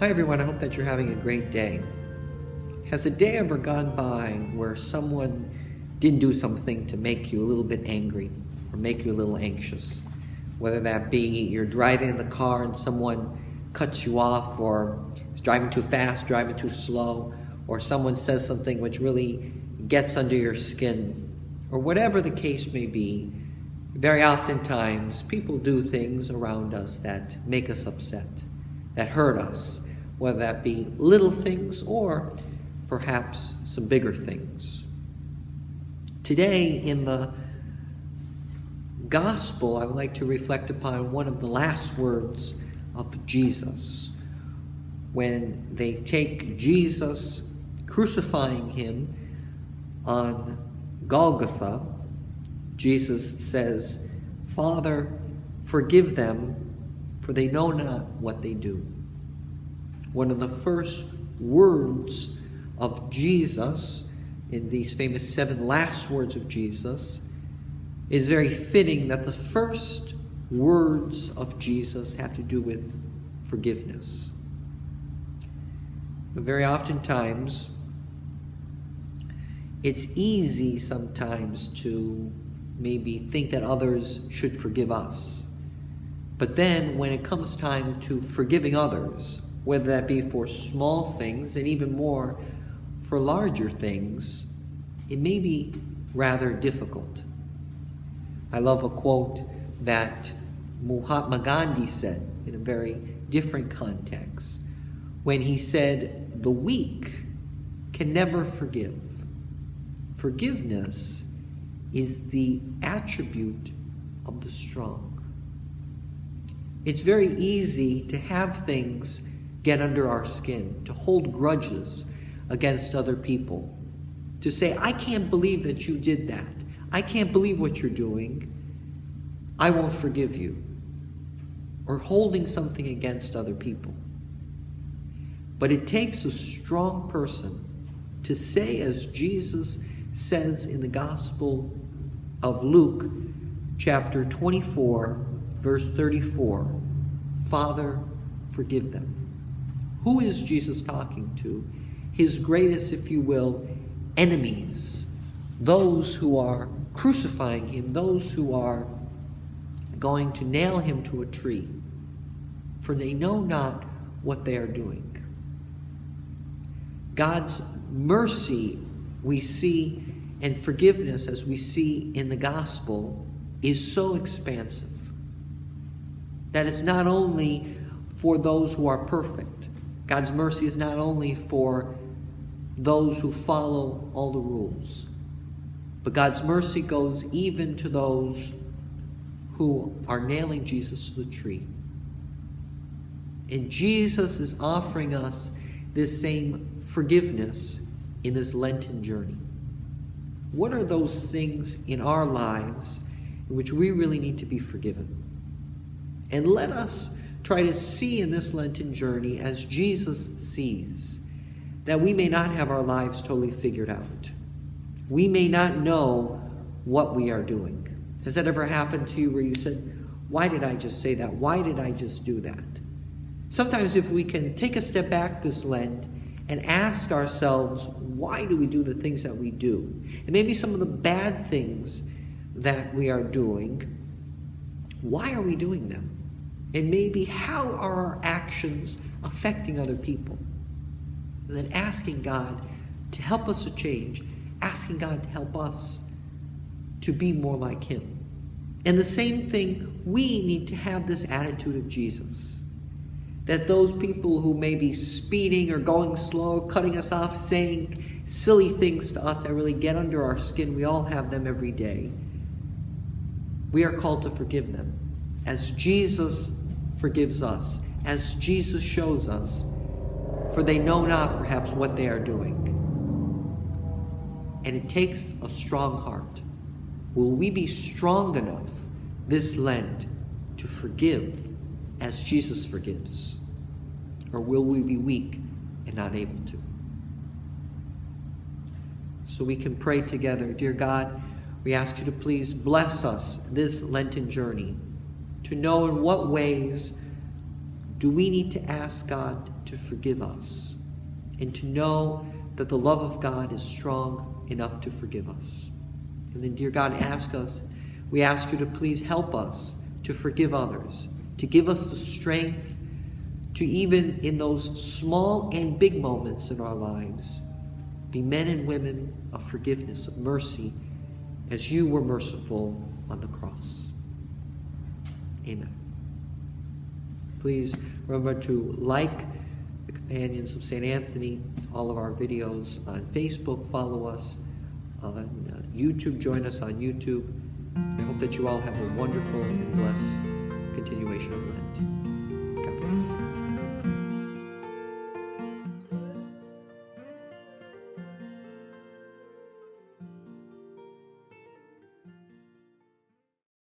Hi everyone, I hope that you're having a great day. Has a day ever gone by where someone did do something to make you a little bit angry or make you a little anxious? Whether that be you're driving in the car and someone cuts you off, or is driving too fast, driving too slow, or someone says something which really gets under your skin, or whatever the case may be. Very oftentimes people do things around us that make us upset, that hurt us, whether that be little things or perhaps some bigger things. Today in the gospel, I would like to reflect upon one of the last words of Jesus. When they take Jesus, crucifying him on Golgotha, Jesus says, "Father, forgive them, for they know not what they do." One of the first words of Jesus, in these famous 7 last words of Jesus, is very fitting that the first words of Jesus have to do with forgiveness. But very oftentimes, it's easy sometimes to maybe think that others should forgive us. But then when it comes time to forgiving others, whether that be for small things and even more for larger things, it may be rather difficult. I love a quote that Mahatma Gandhi said in a very different context, when he said, "The weak can never forgive. Forgiveness is the attribute of the strong." It's very easy to have things get under our skin, to hold grudges against other people, to say, "I can't believe that you did that. I can't believe what you're doing. I won't forgive you." Or holding something against other people. But it takes a strong person to say, as Jesus says in the Gospel of Luke, chapter 24, verse 34, "Father, forgive them." Who is Jesus talking to? His greatest, if you will, enemies. Those who are crucifying him, those who are going to nail him to a tree. For they know not what they are doing. God's mercy we see, and forgiveness as we see in the gospel, is so expansive that it's not only for those who are perfect. God's mercy is not only for those who follow all the rules, but God's mercy goes even to those who are nailing Jesus to the tree. And Jesus is offering us this same forgiveness in this Lenten journey. What are those things in our lives in which we really need to be forgiven? And let us try to see in this Lenten journey as Jesus sees, that we may not have our lives totally figured out. We may not know what we are doing. Has that ever happened to you where you said, "Why did I just say that? Why did I just do that?" Sometimes if we can take a step back this Lent and ask ourselves, why do we do the things that we do? And maybe some of the bad things that we are doing, why are we doing them? And maybe how are our actions affecting other people? And then asking God to help us to change, asking God to help us to be more like him. And the same thing, we need to have this attitude of Jesus. That those people who may be speeding or going slow, cutting us off, saying silly things to us that really get under our skin, we all have them every day. We are called to forgive them as Jesus forgives us, as Jesus shows us, for they know not perhaps what they are doing. And it takes a strong heart. Will we be strong enough this Lent to forgive as Jesus forgives? Or will we be weak and not able to? So we can pray together. Dear God, we ask you to please bless us this Lenten journey, to know in what ways do we need to ask God to forgive us and to know that the love of God is strong enough to forgive us. And then, dear God, we ask you to please help us to forgive others, to give us the strength to, even in those small and big moments in our lives, be men and women of forgiveness, of mercy, as you were merciful on the cross. Amen. Please remember to like the Companions of St. Anthony, all of our videos on Facebook. Follow us on YouTube. Join us on YouTube. I hope that you all have a wonderful and blessed continuation of Lent.